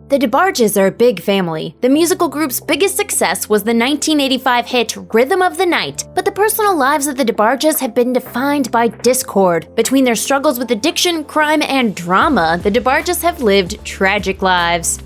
The DeBarge's are a big family. The musical group's biggest success was the 1985 hit Rhythm of the Night, but the personal lives of the DeBarge's have been defined by discord. Between their struggles with addiction, crime, and drama, the DeBarge's have lived tragic lives.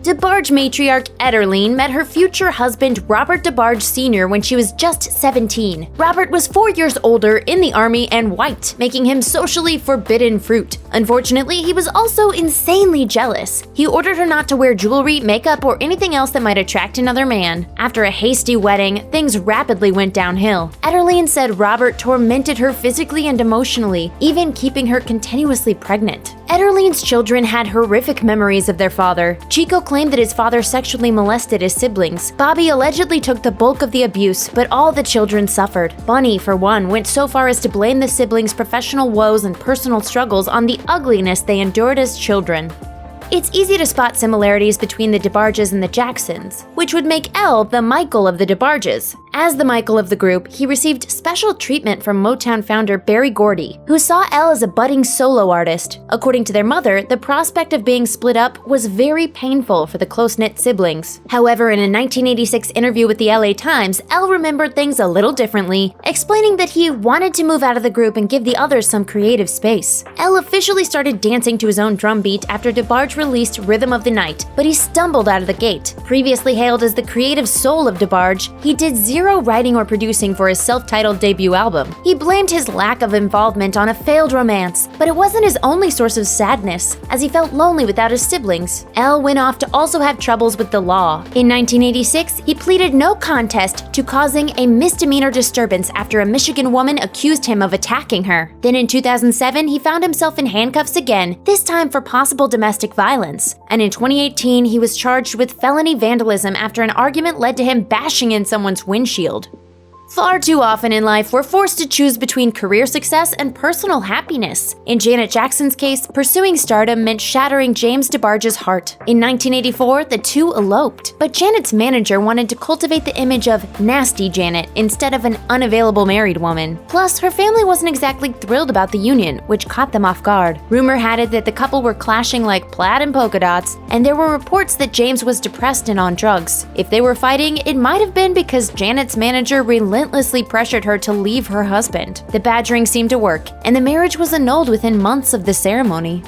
DeBarge matriarch Ederline met her future husband Robert DeBarge Sr. when she was just 17. Robert was 4 years older, in the army, and white, making him socially forbidden fruit. Unfortunately, he was also insanely jealous. He ordered her not to wear jewelry, makeup, or anything else that might attract another man. After a hasty wedding, things rapidly went downhill. Ederline said Robert tormented her physically and emotionally, even keeping her continuously pregnant. Ederline's children had horrific memories of their father. Chico claimed that his father sexually molested his siblings. Bobby allegedly took the bulk of the abuse, but all the children suffered. Bunny, for one, went so far as to blame the siblings' professional woes and personal struggles on the ugliness they endured as children. It's easy to spot similarities between the DeBarge's and the Jacksons, which would make Elle the Michael of the DeBarge's. As the Michael of the group, he received special treatment from Motown founder Berry Gordy, who saw Elle as a budding solo artist. According to their mother, the prospect of being split up was very painful for the close-knit siblings. However, in a 1986 interview with the LA Times, Elle remembered things a little differently, explaining that he wanted to move out of the group and give the others some creative space. Elle officially started dancing to his own drum beat after DeBarge released Rhythm of the Night, but he stumbled out of the gate. Previously hailed as the creative soul of DeBarge, he did zero writing or producing for his self-titled debut album. He blamed his lack of involvement on a failed romance, but it wasn't his only source of sadness, as he felt lonely without his siblings. Elle went off to also have troubles with the law. In 1986, he pleaded no contest to causing a misdemeanor disturbance after a Michigan woman accused him of attacking her. Then in 2007, he found himself in handcuffs again, this time for possible domestic violence. And in 2018, he was charged with felony vandalism after an argument led to him bashing in someone's windshield. Far too often in life, we're forced to choose between career success and personal happiness. In Janet Jackson's case, pursuing stardom meant shattering James DeBarge's heart. In 1984, the two eloped, but Janet's manager wanted to cultivate the image of nasty Janet instead of an unavailable married woman. Plus, her family wasn't exactly thrilled about the union, which caught them off guard. Rumor had it that the couple were clashing like plaid and polka dots, and there were reports that James was depressed and on drugs. If they were fighting, it might have been because Janet's manager relentlessly pressured her to leave her husband. The badgering seemed to work, and the marriage was annulled within months of the ceremony.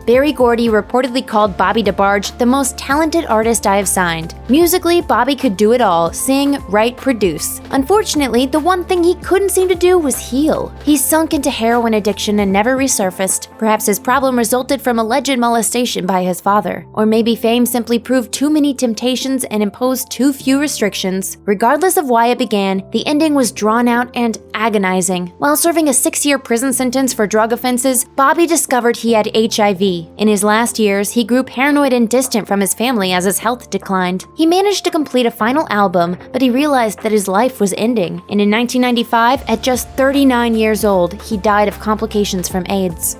Berry Gordy reportedly called Bobby DeBarge the most talented artist I have signed. Musically, Bobby could do it all: sing, write, produce. Unfortunately, the one thing he couldn't seem to do was heal. He sunk into heroin addiction and never resurfaced. Perhaps his problem resulted from alleged molestation by his father. Or maybe fame simply proved too many temptations and imposed too few restrictions. Regardless of why it began, the ending was drawn out and agonizing. While serving a 6-year prison sentence for drug offenses, Bobby discovered he had HIV. In his last years, he grew paranoid and distant from his family as his health declined. He managed to complete a final album, but he realized that his life was ending. And in 1995, at just 39 years old, he died of complications from AIDS.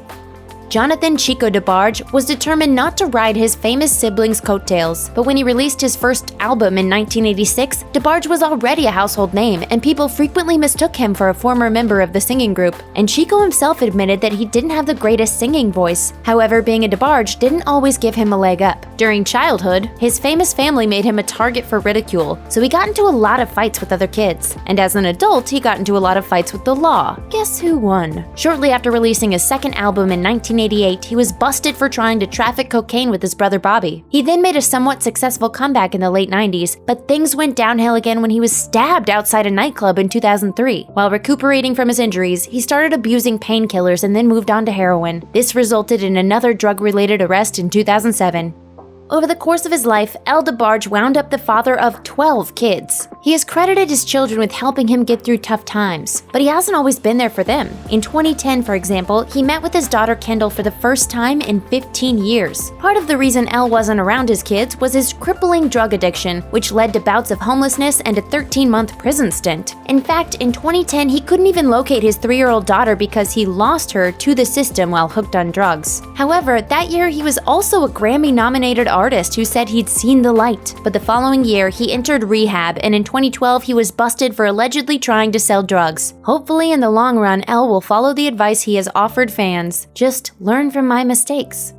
Jonathan Chico DeBarge was determined not to ride his famous siblings' coattails, but when he released his first album in 1986, DeBarge was already a household name, and people frequently mistook him for a former member of the singing group. And Chico himself admitted that he didn't have the greatest singing voice. However, being a DeBarge didn't always give him a leg up. During childhood, his famous family made him a target for ridicule, so he got into a lot of fights with other kids. And as an adult, he got into a lot of fights with the law. Guess who won? Shortly after releasing his second album in 1988, he was busted for trying to traffic cocaine with his brother Bobby. He then made a somewhat successful comeback in the late 90s, but things went downhill again when he was stabbed outside a nightclub in 2003. While recuperating from his injuries, he started abusing painkillers and then moved on to heroin. This resulted in another drug-related arrest in 2007. Over the course of his life, Elle DeBarge wound up the father of 12 kids. He has credited his children with helping him get through tough times, but he hasn't always been there for them. In 2010, for example, he met with his daughter Kendall for the first time in 15 years. Part of the reason Elle wasn't around his kids was his crippling drug addiction, which led to bouts of homelessness and a 13-month prison stint. In fact, in 2010, he couldn't even locate his 3-year-old daughter because he lost her to the system while hooked on drugs. However, that year he was also a Grammy-nominated artist who said he'd seen the light. But the following year, he entered rehab, and in 2012, he was busted for allegedly trying to sell drugs. Hopefully, in the long run, Elle will follow the advice he has offered fans. Just learn from my mistakes.